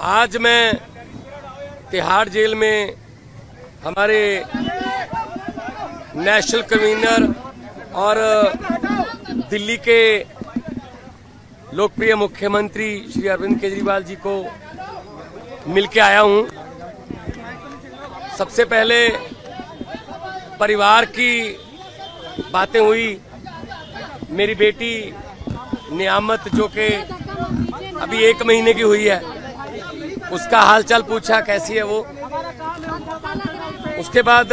आज मैं तिहाड़ जेल में हमारे नेशनल कन्वीनर और दिल्ली के लोकप्रिय मुख्यमंत्री श्री अरविंद केजरीवाल जी को मिलके आया हूं। सबसे पहले परिवार की बातें हुई। मेरी बेटी नियामत जो कि अभी 1 महीने की हुई है, उसका हालचाल पूछा, कैसी है वो। उसके बाद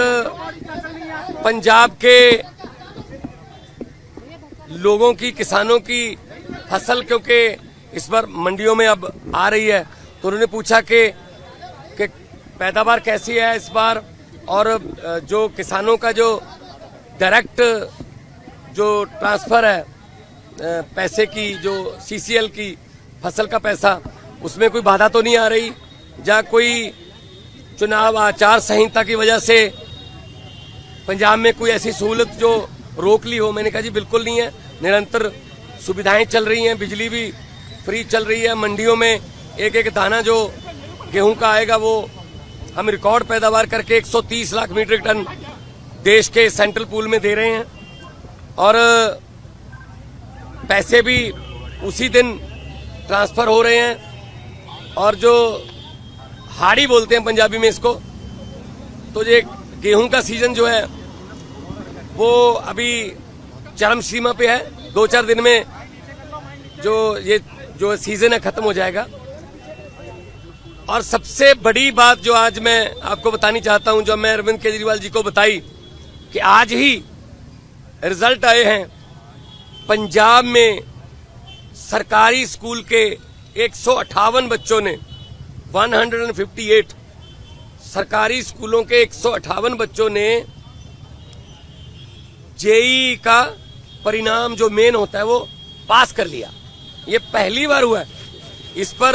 पंजाब के लोगों की, किसानों की फसल क्योंकि इस बार मंडियों में अब आ रही है, तो उन्होंने पूछा कि पैदावार कैसी है इस बार, और जो किसानों का जो डायरेक्ट जो ट्रांसफर है पैसे की, जो सीसीएल की फसल का पैसा, उसमें कोई बाधा तो नहीं आ रही, जहाँ कोई चुनाव आचार संहिता की वजह से पंजाब में कोई ऐसी सहूलत जो रोक ली हो। मैंने कहा जी बिल्कुल नहीं है, निरंतर सुविधाएं चल रही हैं, बिजली भी फ्री चल रही है, मंडियों में एक एक दाना जो गेहूं का आएगा वो हम रिकॉर्ड पैदावार करके 130 लाख मीट्रिक टन देश के सेंट्रल पूल में दे रहे हैं, और पैसे भी उसी दिन ट्रांसफर हो रहे हैं। और जो हाड़ी बोलते हैं पंजाबी में इसको, तो ये गेहूं का सीजन जो है वो अभी चरम सीमा पे है। 2-4 दिन में जो सीजन है खत्म हो जाएगा। और सबसे बड़ी बात जो आज मैं आपको बतानी चाहता हूं, जो मैं अरविंद केजरीवाल जी को बताई, कि आज ही रिजल्ट आए हैं पंजाब में सरकारी स्कूल के 158 बच्चों ने, 158 सरकारी स्कूलों के 158 बच्चों ने जेईई का परिणाम जो मेन होता है वो पास कर लिया। ये पहली बार हुआ है। इस पर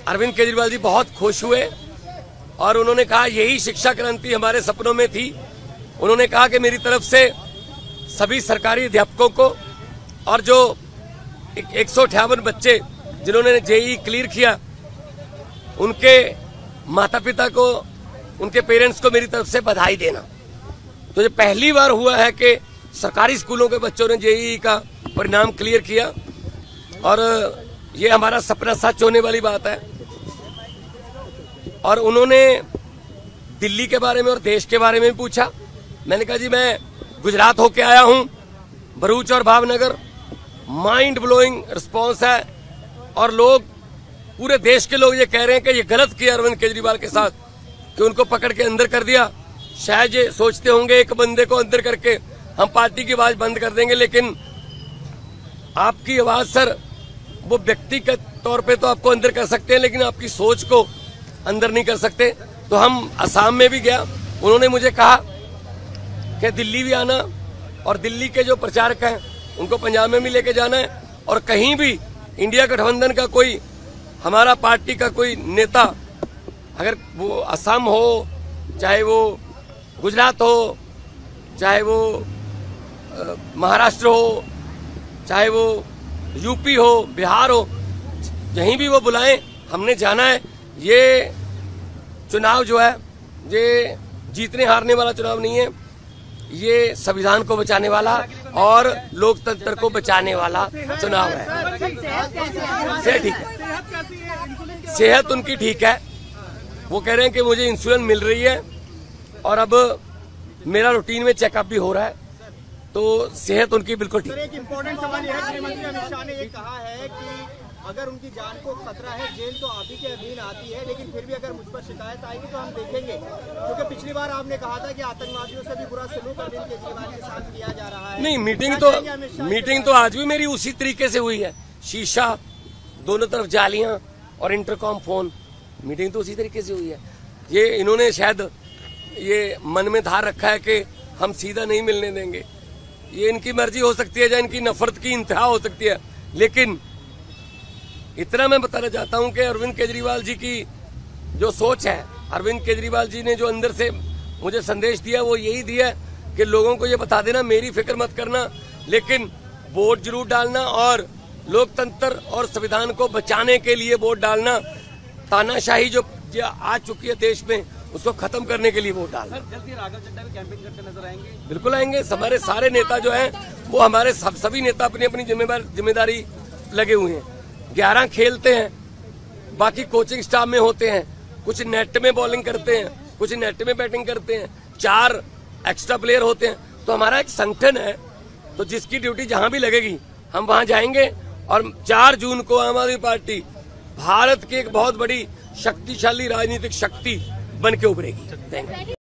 अरविंद केजरीवाल जी बहुत खुश हुए और उन्होंने कहा यही शिक्षा क्रांति हमारे सपनों में थी। उन्होंने कहा कि मेरी तरफ से सभी सरकारी अध्यापकों को और जो 158 बच्चे जिन्होंने जेईई क्लियर किया, उनके माता पिता को, उनके पेरेंट्स को मेरी तरफ से बधाई देना। तो ये पहली बार हुआ है कि सरकारी स्कूलों के बच्चों ने जेईई का परिणाम क्लियर किया, और ये हमारा सपना सच होने वाली बात है। और उन्होंने दिल्ली के बारे में और देश के बारे में भी पूछा। मैंने कहा जी मैं गुजरात होके आया हूं, भरूच और भावनगर, माइंड ब्लोइंग रिस्पॉन्स है, और लोग, पूरे देश के लोग ये कह रहे हैं कि ये गलत किया अरविंद केजरीवाल के साथ कि उनको पकड़ के अंदर कर दिया। शायद ये सोचते होंगे एक बंदे को अंदर करके हम पार्टी की आवाज बंद कर देंगे, लेकिन आपकी आवाज सर, वो व्यक्तिगत तौर पे तो आपको अंदर कर सकते हैं, लेकिन आपकी सोच को अंदर नहीं कर सकते। तो हम असम में भी गया, उन्होंने मुझे कहा कि दिल्ली भी आना, और दिल्ली के जो प्रचारक हैं उनको पंजाब में भी लेके जाना है, और कहीं भी इंडिया गठबंधन का कोई, हमारा पार्टी का कोई नेता, अगर वो असम हो, चाहे वो गुजरात हो, चाहे वो महाराष्ट्र हो, चाहे वो यूपी हो, बिहार हो, जहीं भी वो बुलाएं, हमने जाना है। ये चुनाव जो है ये जीतने हारने वाला चुनाव नहीं है, ये संविधान को बचाने वाला और लोकतंत्र को बचाने वाला चुनाव है। सेहत ठीक है, सेहत उनकी ठीक है। वो कह रहे हैं कि मुझे इंसुलिन मिल रही है, और अब मेरा रूटीन में चेकअप भी हो रहा है, तो सेहत उनकी बिल्कुल ठीक है। एक इम्पोर्टेंट सवाल यह है, गृहमंत्री अमित शाह ने ये कहा है कि अगर उनकी जान को खतरा है, जेल तो आप ही के अधीन आती है, लेकिन फिर भी अगर मुझ पर शिकायत आएगी तो हम देखेंगे, क्योंकि पिछली बार आपने कहा था कि आतंकवादियों से भी बुरा सलूक अरविंद केजरीवाल के साथ किया जा रहा है। नहीं, मीटिंग तो आज भी मेरी उसी तरीके से हुई है। शीशा, दोनों तरफ जालियां और इंटरकॉम फोन, मीटिंग तो उसी तरीके से हुई है। ये इन्होंने शायद ये मन में धार रखा है कि हम सीधा नहीं मिलने देंगे। ये इनकी मर्जी हो सकती है, या इनकी नफरत की इंतहा हो सकती है, लेकिन इतना मैं बताना चाहता हूं कि अरविंद केजरीवाल जी की जो सोच है, अरविंद केजरीवाल जी ने जो अंदर से मुझे संदेश दिया वो यही दिया कि लोगों को ये बता देना मेरी फिक्र मत करना, लेकिन वोट जरूर डालना और लोकतंत्र और संविधान को बचाने के लिए वोट डालना। तानाशाही जो आ चुकी है देश में, उसको खत्म करने के लिए वोट डालना। जल्दी राघव चड्ढा भी कैंपेन करते नजर आएंगे? बिल्कुल आएंगे। हमारे सारे नेता जो हैं वो हमारे सभी नेता अपनी अपनी जिम्मेदारी लगे हुए हैं। 11 खेलते हैं, बाकी कोचिंग स्टाफ में होते हैं, कुछ नेट में बॉलिंग करते हैं, कुछ नेट में बैटिंग करते हैं, 4 एक्स्ट्रा प्लेयर होते हैं। तो हमारा एक संगठन है, तो जिसकी ड्यूटी जहां भी लगेगी हम वहां जाएंगे। और 4 जून को आम आदमी पार्टी भारत की एक बहुत बड़ी शक्तिशाली राजनीतिक शक्ति बन के उभरेगी। Thank you.